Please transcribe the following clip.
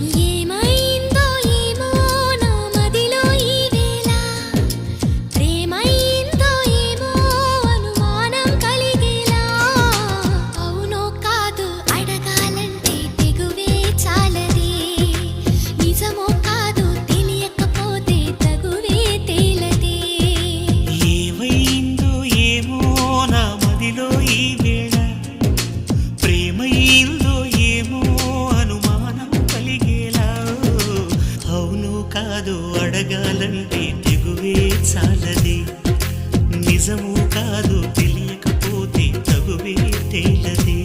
ఏమైందో ఏమో నా మదిలో ఈ వేళ ప్రేమైందో ఏమో అనుమానం కలిగేలా అవునో కాదు అడగాలంటే తెగువే చాలదే నిజమో కాదు తెలియకపోతే తగువే తేలదే ఏమైందో ఏమో నా మదిలో ఈ వేళ ప్రేమైందో ఏమో అనుమానం కలిగేలా అవును కాదు అడగాలంటే తెగువే చాలది నిజము కాదు తెలియకపోతే తగువే తేలదే